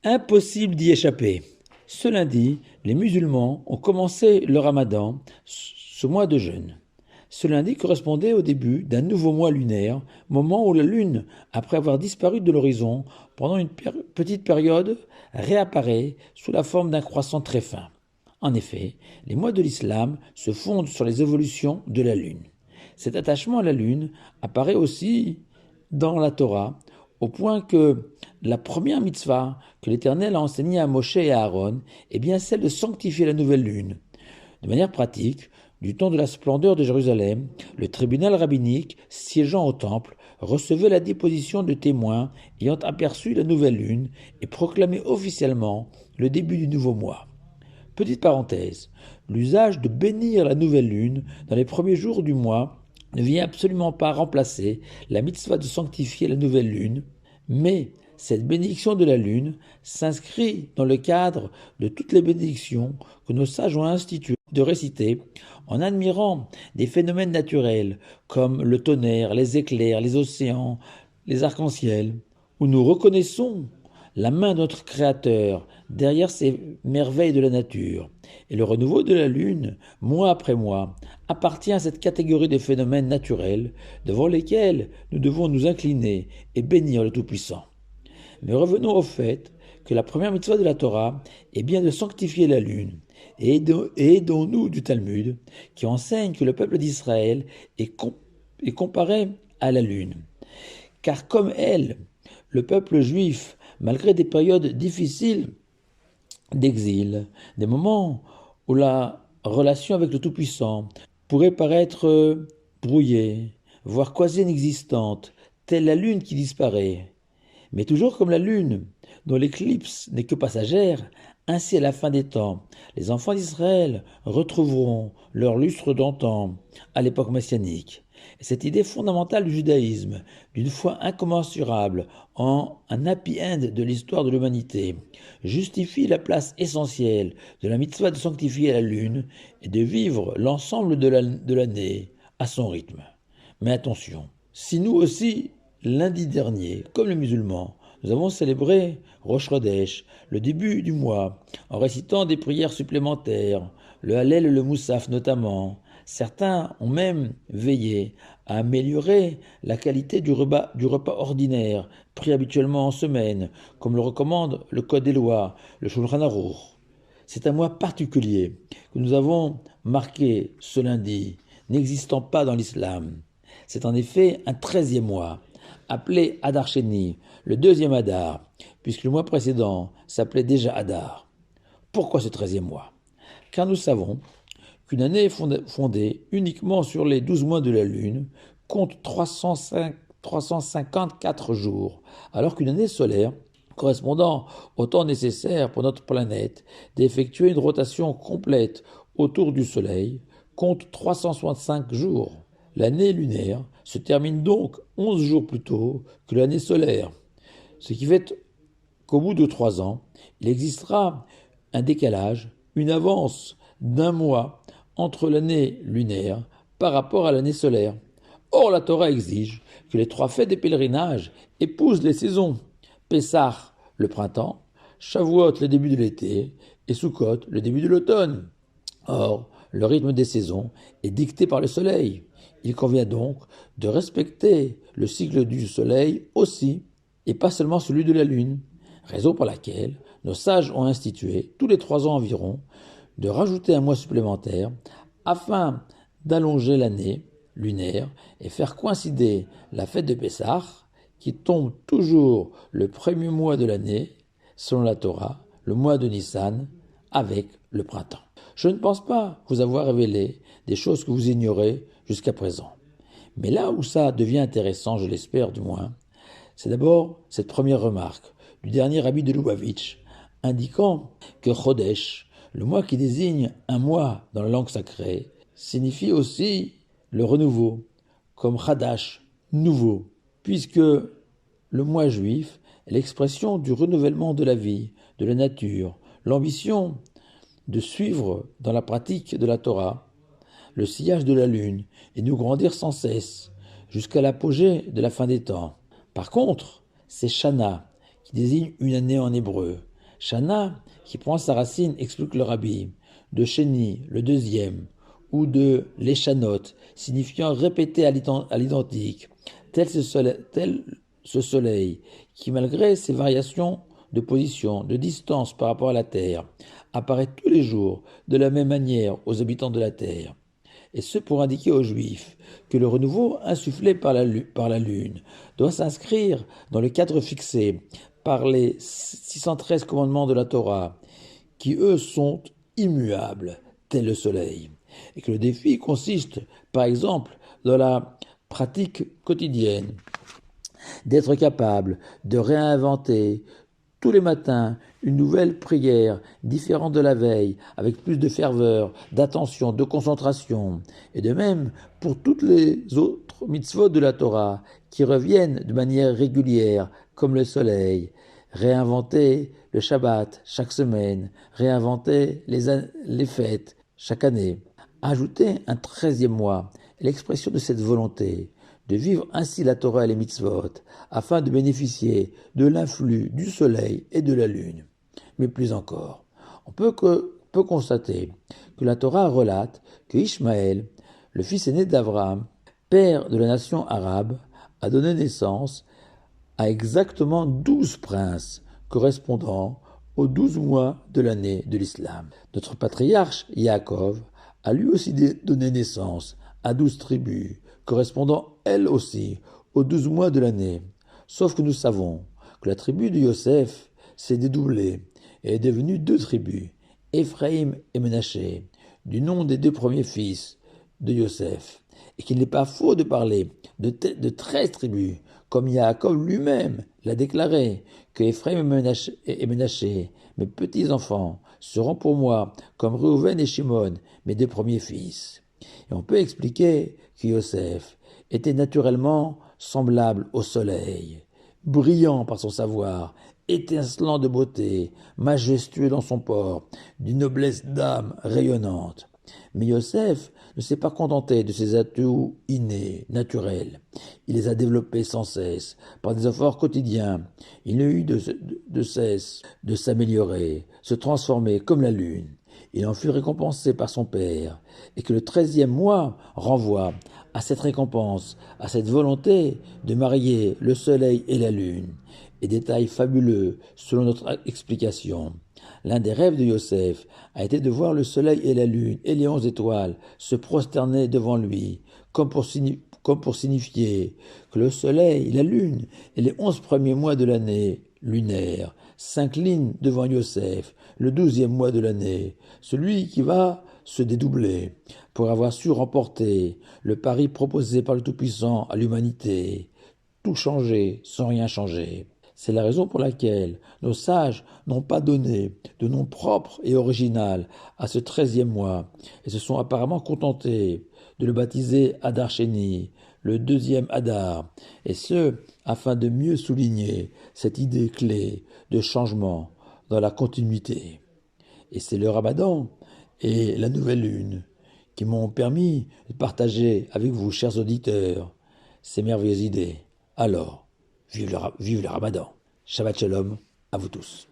Impossible d'y échapper. Ce lundi, les musulmans ont commencé le ramadan, ce mois de jeûne. Ce lundi correspondait au début d'un nouveau mois lunaire, moment où la lune, après avoir disparu de l'horizon pendant une petite période, réapparaît sous la forme d'un croissant très fin. En effet, les mois de l'islam se fondent sur les évolutions de la lune. Cet attachement à la lune apparaît aussi dans la Torah, au point que la première mitzvah que l'Éternel a enseignée à Moshe et à Aaron est bien celle de sanctifier la nouvelle lune. De manière pratique, du temps de la splendeur de Jérusalem, le tribunal rabbinique, siégeant au temple, recevait la déposition de témoins ayant aperçu la nouvelle lune et proclamé officiellement le début du nouveau mois. Petite parenthèse, l'usage de bénir la nouvelle lune dans les premiers jours du mois ne vient absolument pas remplacer la mitzvah de sanctifier la nouvelle lune, mais cette bénédiction de la lune s'inscrit dans le cadre de toutes les bénédictions que nos sages ont instituées de réciter en admirant des phénomènes naturels comme le tonnerre, les éclairs, les océans, les arcs-en-ciel, où nous reconnaissons la main de notre Créateur derrière ces merveilles de la nature. Et le renouveau de la Lune, mois après mois, appartient à cette catégorie de phénomènes naturels devant lesquels nous devons nous incliner et bénir le Tout-Puissant. Mais revenons au fait que la première mitzvah de la Torah est bien de sanctifier la lune, et aidons-nous du Talmud, qui enseigne que le peuple d'Israël est comparé à la lune. Car comme elle, le peuple juif, malgré des périodes difficiles d'exil, des moments où la relation avec le Tout-Puissant pourrait paraître brouillée, voire quasi inexistante, telle la lune qui disparaît, mais toujours comme la lune, dont l'éclipse n'est que passagère, ainsi à la fin des temps, les enfants d'Israël retrouveront leur lustre d'antan à l'époque messianique. Et cette idée fondamentale du judaïsme, d'une foi incommensurable en un happy end de l'histoire de l'humanité, justifie la place essentielle de la mitzvah de sanctifier la lune et de vivre l'ensemble de l'année à son rythme. Mais attention, si nous aussi, lundi dernier, comme les musulmans, nous avons célébré Rosh Chodesh, le début du mois, en récitant des prières supplémentaires, le Hallel et le Moussaf notamment. Certains ont même veillé à améliorer la qualité du repas ordinaire, pris habituellement en semaine, comme le recommande le Code des lois, le Shulchan Aruch. C'est un mois particulier que nous avons marqué ce lundi, n'existant pas dans l'islam. C'est en effet un 13e mois, appelé Adar Sheni, le deuxième Adar, puisque le mois précédent s'appelait déjà Adar. Pourquoi ce 13e mois? Car nous savons qu'une année fondée uniquement sur les 12 mois de la Lune compte 354 jours, alors qu'une année solaire, correspondant au temps nécessaire pour notre planète d'effectuer une rotation complète autour du Soleil, compte 365 jours. L'année lunaire se termine donc 11 jours plus tôt que l'année solaire, ce qui fait qu'au bout de 3 ans, il existera un décalage, une avance d'un mois entre l'année lunaire par rapport à l'année solaire. Or, la Torah exige que les 3 fêtes des pèlerinages épousent les saisons. Pessah, le printemps, Shavuot, le début de l'été, et Sukkot, le début de l'automne. Or, le rythme des saisons est dicté par le soleil. Il convient donc de respecter le cycle du soleil aussi, et pas seulement celui de la lune, raison pour laquelle nos sages ont institué, tous les 3 ans environ, de rajouter un mois supplémentaire afin d'allonger l'année lunaire et faire coïncider la fête de Pessah, qui tombe toujours le premier mois de l'année, selon la Torah, le mois de Nissan, avec le printemps. Je ne pense pas vous avoir révélé des choses que vous ignorez jusqu'à présent. Mais là où ça devient intéressant, je l'espère du moins, c'est d'abord cette première remarque du dernier rabbi de Lubavitch, indiquant que Chodesh, le mois qui désigne un mois dans la langue sacrée, signifie aussi le renouveau, comme Chadash, nouveau, puisque le mois juif est l'expression du renouvellement de la vie, de la nature, l'ambition de suivre dans la pratique de la Torah le sillage de la lune et nous grandir sans cesse jusqu'à l'apogée de la fin des temps. Par contre, c'est Shana qui désigne une année en hébreu, Shana, qui prend sa racine, explique le rabbi, de Sheni, le deuxième, ou de Leshanot, signifiant répéter à l'identique, tel ce soleil, qui malgré ses variations de position, de distance par rapport à la Terre, apparaît tous les jours de la même manière aux habitants de la Terre. Et ce pour indiquer aux Juifs que le renouveau insufflé par la Lune doit s'inscrire dans le cadre fixé par les 613 commandements de la Torah, qui eux sont immuables, tel le soleil. Et que le défi consiste, par exemple, dans la pratique quotidienne, d'être capable de réinventer tous les matins une nouvelle prière différente de la veille, avec plus de ferveur, d'attention, de concentration, et de même pour toutes les autres mitzvot de la Torah qui reviennent de manière régulière, comme le soleil. Réinventer le Shabbat chaque semaine, réinventer les fêtes chaque année. Ajouter un 13e mois, l'expression de cette volonté, de vivre ainsi la Torah et les mitzvot, afin de bénéficier de l'influx du soleil et de la lune. Mais plus encore, on peut constater que la Torah relate que Ishmaël, le fils aîné d'Abraham, père de la nation arabe, a donné naissance à exactement 12 princes, correspondant aux 12 mois de l'année de l'islam. Notre patriarche, Yaakov, a lui aussi donné naissance à 12 tribus, correspondant elles aussi aux 12 mois de l'année. Sauf que nous savons que la tribu de Yosef s'est dédoublée et est devenue 2 tribus, Éphraïm et Ménaché, du nom des 2 premiers fils de Yosef, et qu'il n'est pas faux de parler de 13 tribus, comme Yaakov lui-même l'a déclaré, que Éphraïm et Ménaché, mes petits-enfants, seront pour moi comme Reuven et Shimon, mes 2 premiers fils. Et on peut expliquer que Yosef était naturellement semblable au soleil, brillant par son savoir, étincelant de beauté, majestueux dans son port, d'une noblesse d'âme rayonnante. Mais Yosef ne s'est pas contenté de ses atouts innés, naturels. Il les a développés sans cesse, par des efforts quotidiens. Il n'a eu de cesse de s'améliorer, se transformer comme la lune. Il en fut récompensé par son père, et que le 13e mois renvoie à cette récompense, à cette volonté de marier le soleil et la lune. Et détail fabuleux selon notre explication. L'un des rêves de Yosef a été de voir le soleil et la lune et les 11 étoiles se prosterner devant lui, comme pour signifier que le soleil, la lune et les 11 premiers mois de l'année lunaire s'inclinent devant Yosef, le 12e mois de l'année, celui qui va se dédoubler pour avoir su remporter le pari proposé par le Tout-Puissant à l'humanité, tout changer sans rien changer. C'est la raison pour laquelle nos sages n'ont pas donné de nom propre et original à ce 13e mois et se sont apparemment contentés de le baptiser Adar Sheni, le 2e Adar, et ce, afin de mieux souligner cette idée clé de changement dans la continuité. Et c'est le Ramadan et la nouvelle lune qui m'ont permis de partager avec vous, chers auditeurs, ces merveilleuses idées. Alors, vive le Ramadan. Shabbat Shalom à vous tous.